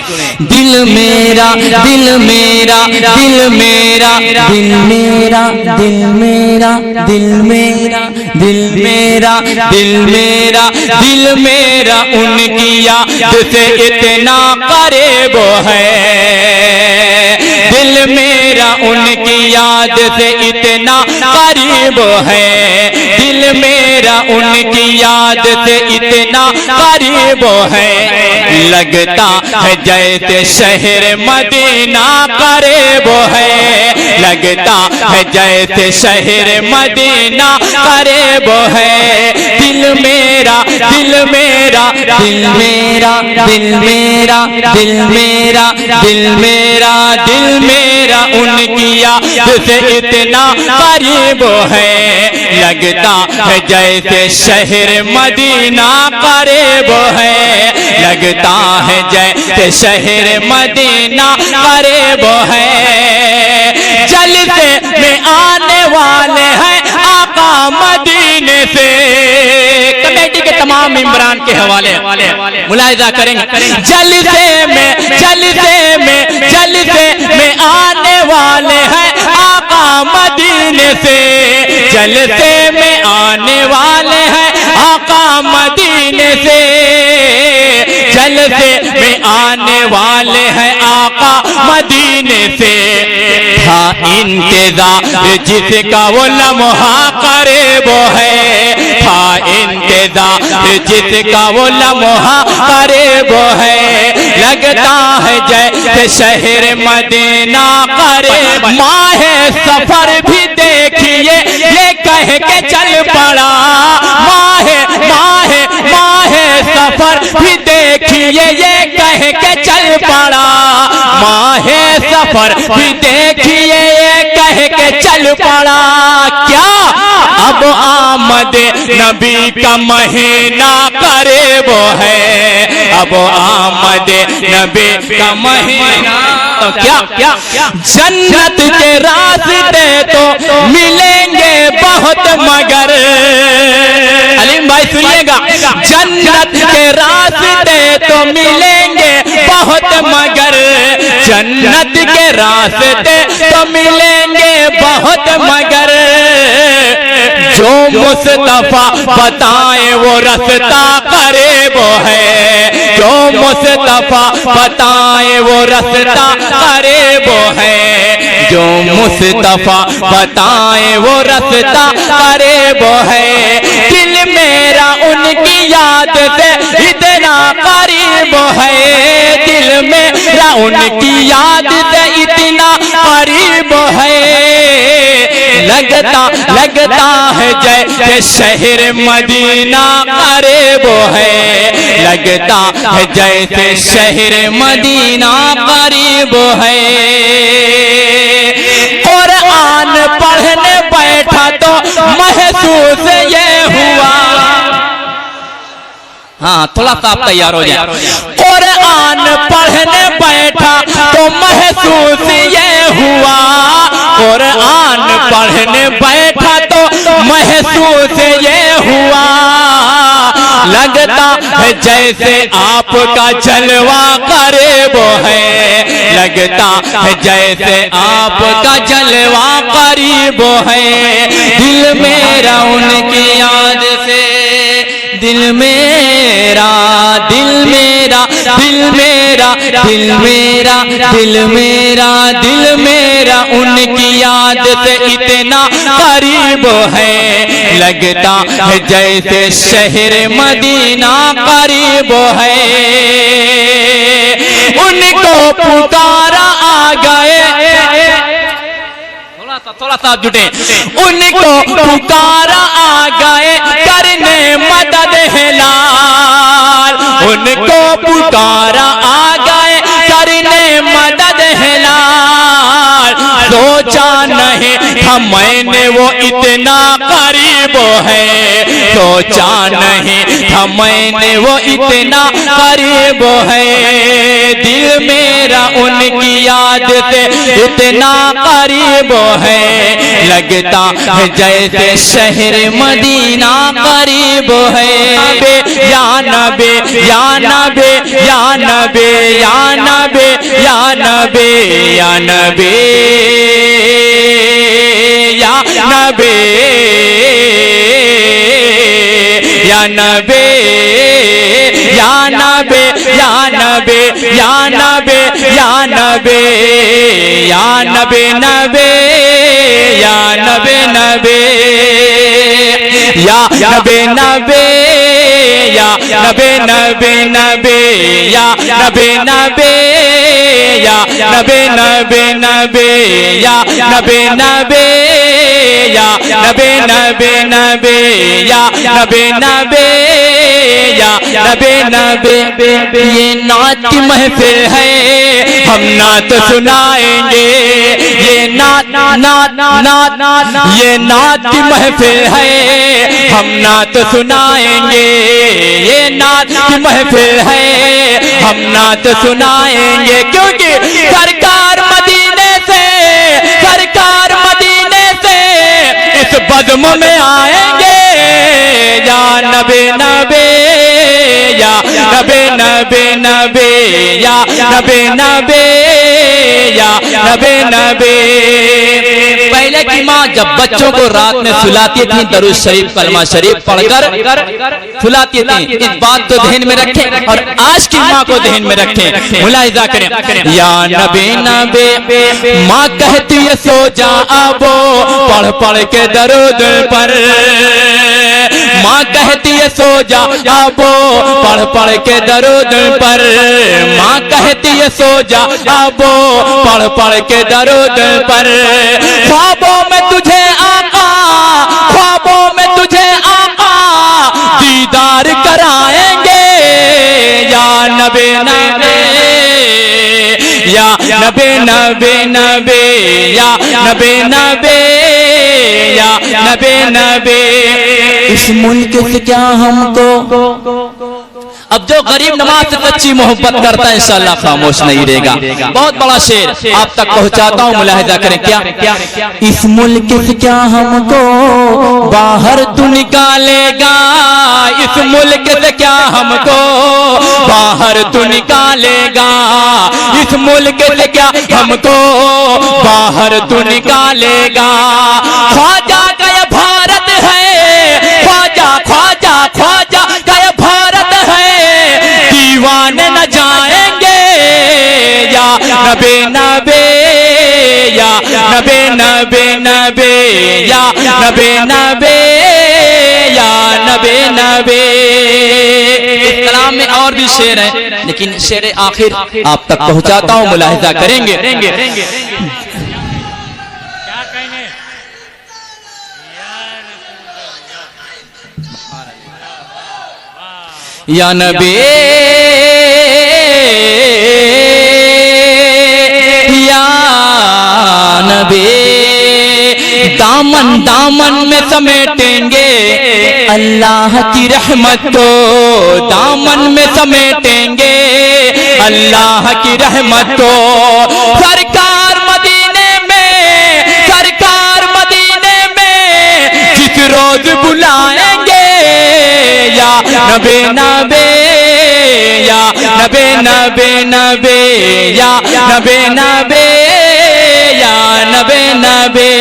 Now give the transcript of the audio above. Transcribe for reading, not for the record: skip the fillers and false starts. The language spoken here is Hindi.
दिल मेरा दिल मेरा दिल मेरा दिल मेरा दिल मेरा दिल मेरा दिल मेरा दिल मेरा दिल मेरा उनकी याद से इतना करीब है। दिल मेरा उनकी याद से इतना करीब है। दिल मेरा उनकी याद से इतना करीब है। लगता है जैसे शहर मदीना करीब है। लगता है जैसे शहर मदीना करीब है। दिल मेरा दिल मेरा दिल मेरा दिल मेरा दिल मेरा दिल मेरा दिल मेरा उनकी याद से इतना करीब है। लगता है जैसे शहर मदीना करीब है। लगता है जैसे शहर मदीना करीब है। जलसे में आने वाले हैं आका मदीने से। कमेटी के तमाम मेंबरान के हवाले मुलाहिजा करेंगे। जलसे में आने वाले हैं आका मदीने से। जलसे में आने वाले हैं आका मदीने से। जलसे में आने वाले हैं आका मदीने से। था इंतजार जिसका वो लम्हा करीब है। था इंतजार जिसका वो लम्हा करीब है। लगता है जैसे शहर मदीना करीब। माहे सफर भी देखिए ये कह के चल पड़ा। माहे माहे माहे सफर भी देखिए ये कह के चल पड़ा। माहे सफर भी देखिए ये कह के चल पड़ा। क्या अब आमद नबी का महीना करीब है। अब आमद नबी का महीना तो क्या जन्नत के रास्ते तो मिलेंगे बहुत मगर। अलीम भाई सुनिएगा। जन्नत के रास्ते तो मिलेंगे बहुत मगर। जन्नत के रास्ते तो मिलेंगे बहुत मगर। जो मुस्तफा बताए वो रास्ता करीब है। जो मुस्तफा बताए वो रास्ता करीब है। जो मुस्तफा बताए वो रास्ता करीब है। दिल मेरा उनकी याद से इतना करीब है। दिल मेरा उनकी याद से इतना करीब है। लगता है जैसे शहर मदीना करीब है। लगता है जैसे शहर मदीना करीब है। कुरान पढ़ने बैठा तो महसूस ये हुआ। हाँ थोड़ा सा आप तैयार हो जाए। कुरान पढ़ने बैठा तो महसूस ये हुआ। कुरान पढ़ने बैठा तो महसूस ये हुआ। लगता है जैसे आपका जलवा करीब है। लगता है जैसे आपका जलवा करीब है। दिल मेरा उनकी याद से दिल मेरा दिल मेरा दिल मेरा दिल मेरा दिल मेरा दिल मेरा उनकी याद से इतना करीब है। लगता है जैसे शहर मदीना करीब है। उनको पुकारा आ गए। थोड़ा सा जुटे। उनको पुकारा आ गए करने मदद है लाल। उनको पुकारा आ गए करने मदद है लाल। सोचा नहीं था मैंने वो इतना करीब है। सोचा नहीं था मैंने वो इतना करीब है। दिल में मेरा उनकी याद से इतना करीब है, लगता है जैसे शहर मदीना करीब है। या नबी या नबी या नबी या नबी या नबी या नबी या नबी या नबी या नबी या नबी या नबी या नबी या नबी नबी या नबी नबी या नबी नबी या नबी नबी नबी या नबी नबी या नबी नबी नबी या नबी नबी या नबी नबी नबी या नबी नबी या नबी नबी। ये नात की महफिल है, हम नात सुनाएंगे। ये नात नात नात ये नात की महफिल है, हम नात सुनाएंगे। ये नात की महफिल है, हम नात सुनाएंगे, क्योंकि सरकार मदीने से इस बज़्म में आएंगे। या नबी नबी या नबी नबी नबी या नबी नबी या नबी नबी। पहले की माँ जब बच्चों को रात में सुलाती थी, दरूद शरीफ कलमा शरीफ पढ़कर सुलाती थी। इस बात को ध्यान में रखें और आज की माँ को ध्यान में रखें, मुलाहिजा करें। या नबी नबी माँ कहती है सो जा अबो, पढ़ पढ़ के दरूद पर। माँ कहती है सो जा अबो, पढ़ पढ़ के दरूद पर। माँ कहती है सो जा अबो, पढ़ पढ़ के दरूद पर। ख्वाबों में तुझे आका, ख्वाबों में तुझे आका दीदार कराएंगे। या नबी नबी या नबी नबी नबी या नबी नबी या नबी नबी। इस मुल्क से क्या हमको, अब जो गरीब नमाज से सच्ची मोहब्बत करता है इंशाअल्लाह खामोश नहीं रहेगा। बहुत बड़ा शेर आप तक पहुंचाता हूं, मुलाहिजा करें। क्या इस मुल्क से क्या हमको बाहर तू निकालेगा। इस मुल्क से क्या हमको बाहर तू निकालेगा। इस मुल्क से क्या हमको बाहर तू निकालेगा। ख्वाजा का ये भारत है, ख्वाजा ख्वाजा ख्वाजा का ये भारत है, दीवाने न जाएंगे। या नबी नबी या नबी नबी नबी या नबी नबी या नबी नबी। इस कलाम में और भी शेर है, लेकिन शेर आखिर आप तक पहुंचाता हूं, मुलाहिजा करेंगे। या नबी या नबी, दामन दामन में समेटेंगे अल्लाह की रहमत को। दामन में समेटेंगे अल्लाह की रहमत को। सरकार मदीने में, सरकार मदीने में जिस रोज बुलाएंगे। या नबी नबी या नबी नबी नबी या नबी नबी या नबी नबी।